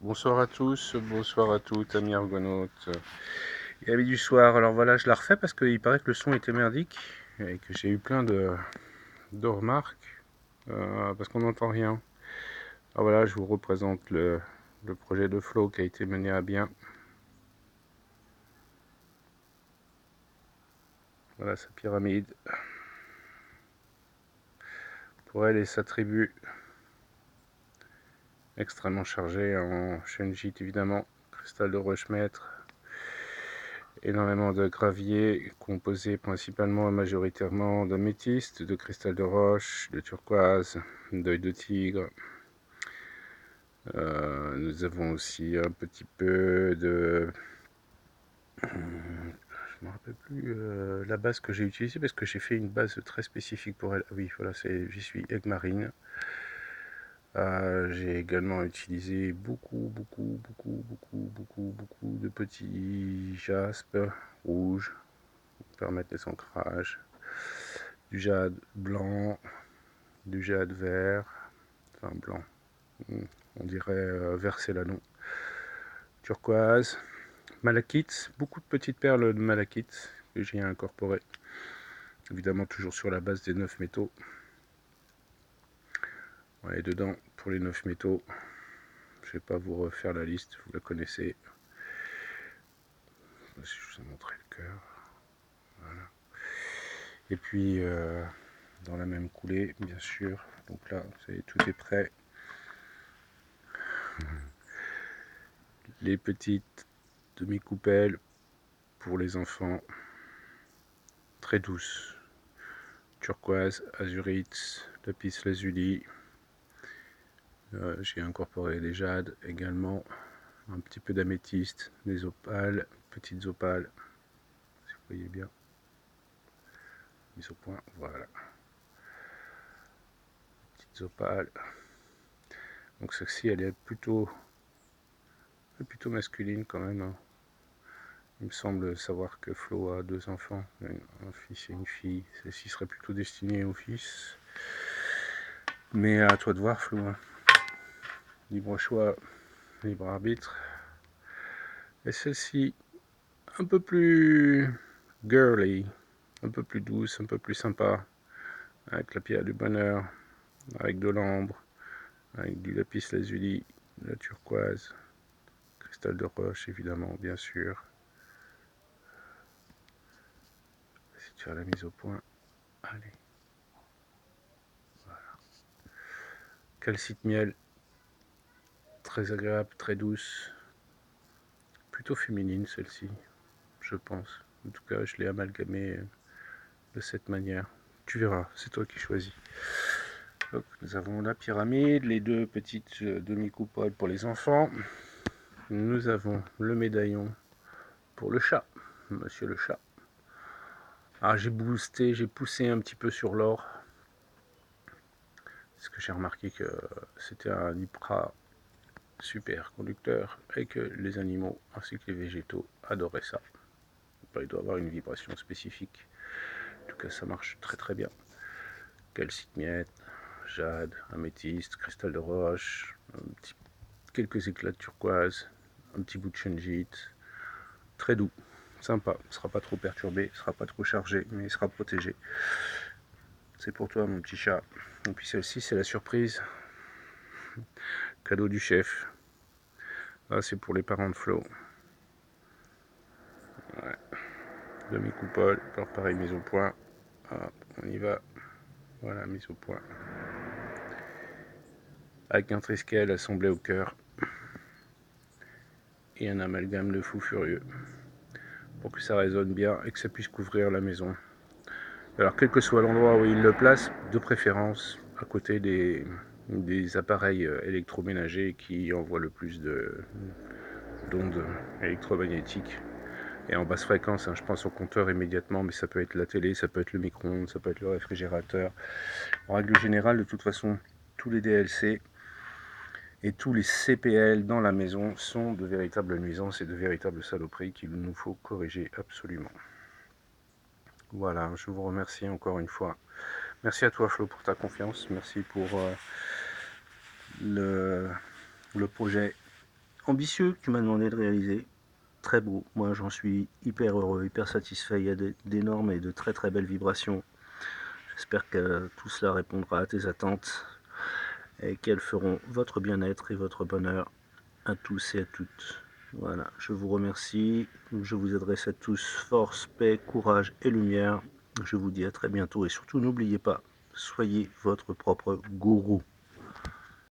Bonsoir à tous, bonsoir à toutes, amis argonautes et amis du soir. Alors voilà, je la refais parce qu'il paraît que le son était merdique et que j'ai eu plein de remarques parce qu'on n'entend rien. Alors voilà, je vous représente le projet de Flo qui a été mené à bien. Voilà sa pyramide. Pour elle et sa tribu extrêmement chargée en shungite évidemment, cristal de roche-maître. Énormément de gravier composé principalement et majoritairement d'améthyste, de cristal de roche, de turquoise, d'œil de tigre. Nous avons aussi un petit peu de... Je ne me rappelle plus la base que j'ai utilisée parce que j'ai fait une base très spécifique pour elle. Ah oui, voilà, j'y suis aigue marine. J'ai également utilisé beaucoup de petits jaspes rouges pour permettre les ancrages, du jade blanc, du jade vert, enfin blanc, on dirait vert céladon, turquoise, malachite, beaucoup de petites perles de malachite que j'ai incorporées, évidemment toujours sur la base des 9 métaux. Et dedans, pour les 9 métaux, je ne vais pas vous refaire la liste, vous la connaissez. Si je vous ai montré le cœur. Voilà. Et puis, dans la même coulée, bien sûr. Donc là, vous savez, tout est prêt. Les petites demi-coupelles pour les enfants, très douces. Turquoise, azurite, lapis lazuli. J'ai incorporé des jades également, un petit peu d'améthyste, des opales, petites opales, si vous voyez bien, mise au point, voilà, petites opales. Donc celle-ci, elle est plutôt masculine quand même, hein. Il me semble savoir que Flo a 2 enfants, un fils et une fille. Celle-ci serait plutôt destinée au fils. Mais à toi de voir, Flo, hein. Libre choix, libre arbitre. Et celle-ci, un peu plus girly, un peu plus douce, un peu plus sympa, avec la pierre du bonheur, avec de l'ambre, avec du lapis lazuli, de la turquoise, cristal de roche évidemment, bien sûr. Si tu as la mise au point, allez. Voilà. Calcite miel, très agréable, très douce, plutôt féminine celle-ci, je pense. En tout cas, je l'ai amalgamée de cette manière. Tu verras, c'est toi qui choisis. Donc, nous avons la pyramide, les 2 petites demi-coupoles pour les enfants. Nous avons le médaillon pour le chat, monsieur le chat. Alors j'ai boosté, j'ai poussé un petit peu sur l'or, parce que j'ai remarqué que c'était un IPRA super conducteur et que les animaux ainsi que les végétaux adoraient ça. Il doit avoir une vibration spécifique. En tout cas, ça marche très très bien. Calcite miette, jade, améthyste, cristal de roche, quelques éclats de turquoise, un petit bout de shungite. Très doux, sympa. Il ne sera pas trop perturbé, il ne sera pas trop chargé, mais il sera protégé. C'est pour toi, mon petit chat. Et puis celle-ci, c'est la surprise. Cadeau du chef. Là, c'est pour les parents de Flo. Ouais. Demi-coupole, alors pareil, mise au point. Hop, on y va. Voilà, mise au point. Avec un triskel assemblé au cœur. Et un amalgame de fou furieux. Pour que ça résonne bien et que ça puisse couvrir la maison. Alors, quel que soit l'endroit où il le place, de préférence à côté des appareils électroménagers qui envoient le plus d'ondes électromagnétiques et en basse fréquence, hein. Je pense au compteur immédiatement, mais ça peut être la télé, ça peut être le micro-ondes, ça peut être le réfrigérateur. En règle générale, de toute façon, tous les DLC et tous les CPL dans la maison sont de véritables nuisances et de véritables saloperies qu'il nous faut corriger absolument. Voilà, je vous remercie encore une fois. Merci à toi Flo pour ta confiance, merci pour le projet ambitieux que tu m'as demandé de réaliser. Très beau. Moi, j'en suis hyper heureux, hyper satisfait. Il y a d'énormes et de très très belles vibrations. J'espère que tout cela répondra à tes attentes et qu'elles feront votre bien-être et votre bonheur à tous et à toutes. Voilà, je vous remercie. Je vous adresse à tous force, paix, courage et lumière. Je vous dis à très bientôt et surtout n'oubliez pas, soyez votre propre gourou.